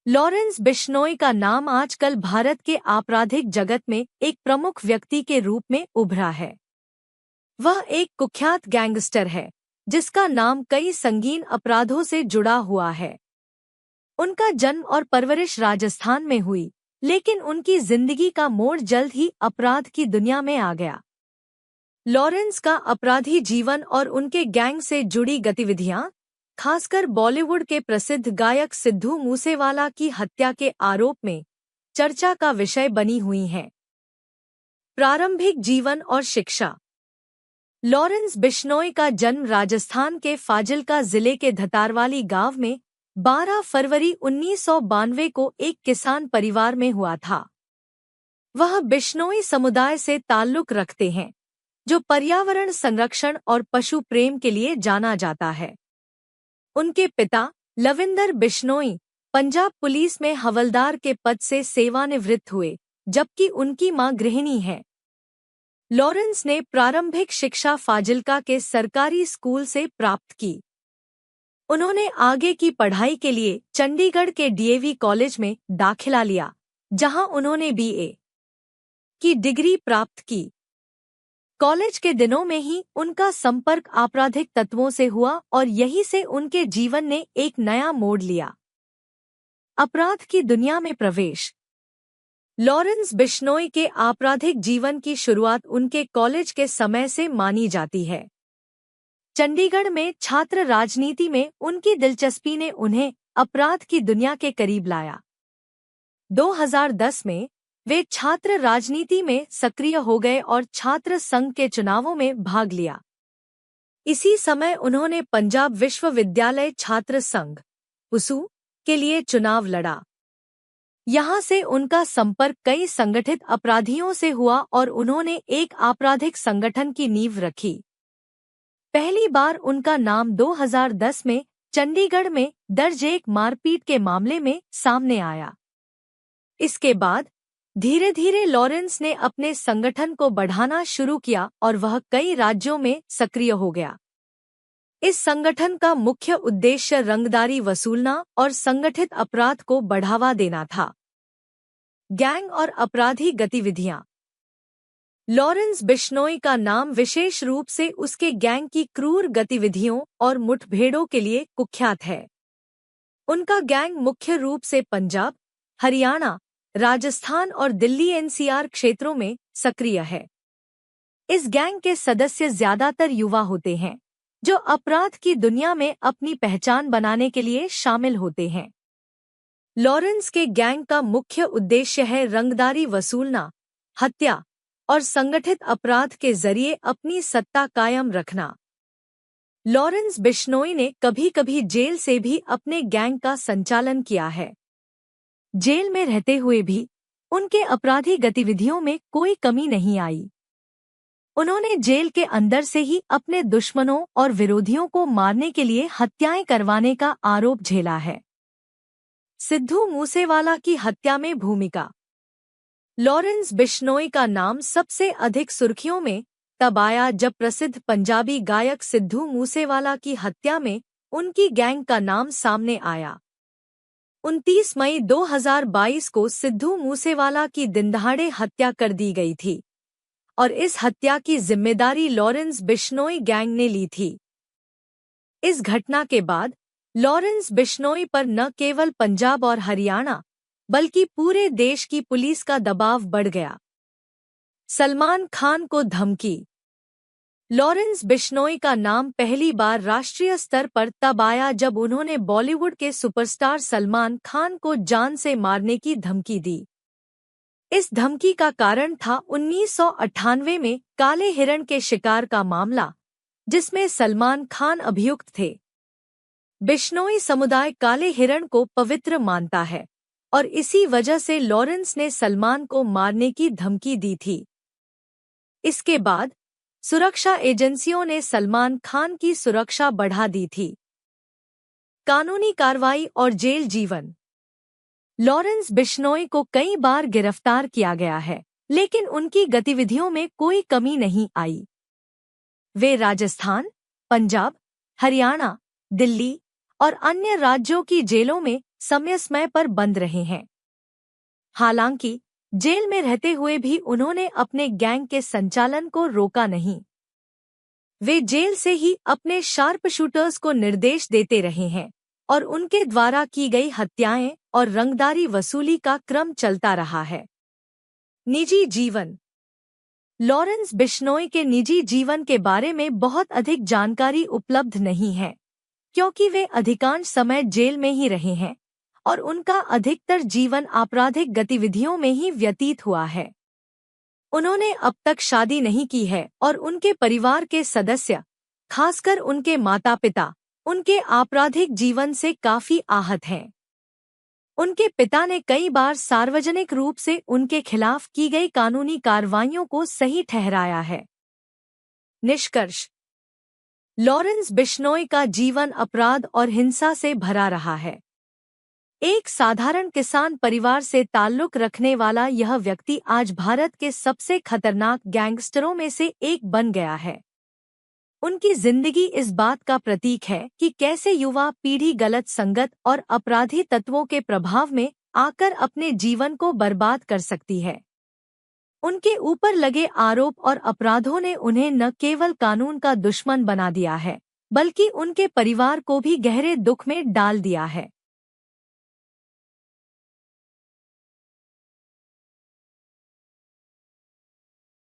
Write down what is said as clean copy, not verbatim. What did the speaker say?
Lawrence Bishnoi का नाम आजकल भारत के आपराधिक जगत में एक प्रमुख व्यक्ति के रूप में उभरा है। वह एक कुख्यात गैंगस्टर है जिसका नाम कई संगीन अपराधों से जुड़ा हुआ है। उनका जन्म और परवरिश राजस्थान में हुई, लेकिन उनकी जिंदगी का मोड़ जल्द ही अपराध की दुनिया में आ गया। लॉरेंस का अपराधी जीवन और उनके गैंग से जुड़ी गतिविधियां, खासकर बॉलीवुड के प्रसिद्ध गायक सिद्धू मूसेवाला की हत्या के आरोप में चर्चा का विषय बनी हुई हैं। प्रारंभिक जीवन और शिक्षा। लॉरेंस बिश्नोई का जन्म राजस्थान के फाजिल्का जिले के धतारवाली गांव में 12 फरवरी 1992 को एक किसान परिवार में हुआ था। वह बिश्नोई समुदाय से ताल्लुक रखते हैं, जो पर्यावरण संरक्षण और पशु प्रेम के लिए जाना जाता है। उनके पिता लविंदर बिश्नोई पंजाब पुलिस में हवलदार के पद से सेवानिवृत्त हुए, जबकि उनकी मां गृहिणी है। लॉरेंस ने प्रारंभिक शिक्षा फाजिल्का के सरकारी स्कूल से प्राप्त की। उन्होंने आगे की पढ़ाई के लिए चंडीगढ़ के डीएवी कॉलेज में दाखिला लिया, जहां उन्होंने बीए की डिग्री प्राप्त की। कॉलेज के दिनों में ही उनका संपर्क आपराधिक तत्वों से हुआ और यहीं से उनके जीवन ने एक नया मोड़ लिया। अपराध की दुनिया में प्रवेश। लॉरेंस बिश्नोई के आपराधिक जीवन की शुरुआत उनके कॉलेज के समय से मानी जाती है। चंडीगढ़ में छात्र राजनीति में उनकी दिलचस्पी ने उन्हें अपराध की दुनिया के करीब लाया। 2010 में वे छात्र राजनीति में सक्रिय हो गए और छात्र संघ के चुनावों में भाग लिया। इसी समय उन्होंने पंजाब विश्वविद्यालय छात्र संघ (पुसू) के लिए चुनाव लड़ा। यहां से उनका संपर्क कई संगठित अपराधियों से हुआ और उन्होंने एक आपराधिक संगठन की नींव रखी। पहली बार उनका नाम 2010 में चंडीगढ़ में दर्ज एक मारपीट के मामले में सामने आया। इसके बाद धीरे धीरे लॉरेंस ने अपने संगठन को बढ़ाना शुरू किया और वह कई राज्यों में सक्रिय हो गया। इस संगठन का मुख्य उद्देश्य रंगदारी वसूलना और संगठित अपराध को बढ़ावा देना था। गैंग और अपराधी गतिविधियां। लॉरेंस बिश्नोई का नाम विशेष रूप से उसके गैंग की क्रूर गतिविधियों और मुठभेड़ों के लिए कुख्यात है। उनका गैंग मुख्य रूप से पंजाब, हरियाणा, राजस्थान और दिल्ली एनसीआर क्षेत्रों में सक्रिय है। इस गैंग के सदस्य ज्यादातर युवा होते हैं, जो अपराध की दुनिया में अपनी पहचान बनाने के लिए शामिल होते हैं। लॉरेंस के गैंग का मुख्य उद्देश्य है रंगदारी वसूलना, हत्या और संगठित अपराध के जरिए अपनी सत्ता कायम रखना। लॉरेंस बिश्नोई ने कभी-कभी जेल से भी अपने गैंग का संचालन किया है। जेल में रहते हुए भी उनके अपराधी गतिविधियों में कोई कमी नहीं आई। उन्होंने जेल के अंदर से ही अपने दुश्मनों और विरोधियों को मारने के लिए हत्याएं करवाने का आरोप झेला है। सिद्धू मूसेवाला की हत्या में भूमिका। लॉरेंस बिश्नोई का नाम सबसे अधिक सुर्खियों में तब आया जब प्रसिद्ध पंजाबी गायक सिद्धू मूसेवाला की हत्या में उनकी गैंग का नाम सामने आया। 29 मई 2022 को सिद्धू मूसेवाला की दिनदहाड़े हत्या कर दी गई थी और इस हत्या की जिम्मेदारी लॉरेंस बिश्नोई गैंग ने ली थी। इस घटना के बाद लॉरेंस बिश्नोई पर न केवल पंजाब और हरियाणा बल्कि पूरे देश की पुलिस का दबाव बढ़ गया। सलमान खान को धमकी। लॉरेंस बिश्नोई का नाम पहली बार राष्ट्रीय स्तर पर तब आया जब उन्होंने बॉलीवुड के सुपरस्टार सलमान खान को जान से मारने की धमकी दी। इस धमकी का कारण था 1998 में काले हिरण के शिकार का मामला, जिसमें सलमान खान अभियुक्त थे। बिश्नोई समुदाय काले हिरण को पवित्र मानता है और इसी वजह से लॉरेंस ने सलमान को मारने की धमकी दी थी। इसके बाद सुरक्षा एजेंसियों ने सलमान खान की सुरक्षा बढ़ा दी थी। कानूनी कार्रवाई और जेल जीवन। लॉरेंस बिश्नोई को कई बार गिरफ्तार किया गया है, लेकिन उनकी गतिविधियों में कोई कमी नहीं आई। वे राजस्थान, पंजाब, हरियाणा, दिल्ली और अन्य राज्यों की जेलों में समय समय पर बंद रहे हैं। हालांकि जेल में रहते हुए भी उन्होंने अपने गैंग के संचालन को रोका नहीं। वे जेल से ही अपने शार्प शूटर्स को निर्देश देते रहे हैं और उनके द्वारा की गई हत्याएं और रंगदारी वसूली का क्रम चलता रहा है। निजी जीवन। लॉरेंस बिश्नोई के निजी जीवन के बारे में बहुत अधिक जानकारी उपलब्ध नहीं है, क्योंकि वे अधिकांश समय जेल में ही रहे हैं और उनका अधिकतर जीवन आपराधिक गतिविधियों में ही व्यतीत हुआ है। उन्होंने अब तक शादी नहीं की है और उनके परिवार के सदस्य, खासकर उनके माता-पिता, उनके आपराधिक जीवन से काफी आहत हैं। उनके पिता ने कई बार सार्वजनिक रूप से उनके खिलाफ की गई कानूनी कार्रवाइयों को सही ठहराया है। निष्कर्ष। लॉरेंस बिश्नोई का जीवन अपराध और हिंसा से भरा रहा है। एक साधारण किसान परिवार से ताल्लुक रखने वाला यह व्यक्ति आज भारत के सबसे खतरनाक गैंगस्टरों में से एक बन गया है। उनकी जिंदगी इस बात का प्रतीक है कि कैसे युवा पीढ़ी गलत संगत और अपराधी तत्वों के प्रभाव में आकर अपने जीवन को बर्बाद कर सकती है। उनके ऊपर लगे आरोप और अपराधों ने उन्हें न केवल कानून का दुश्मन बना दिया है, बल्कि उनके परिवार को भी गहरे दुख में डाल दिया है।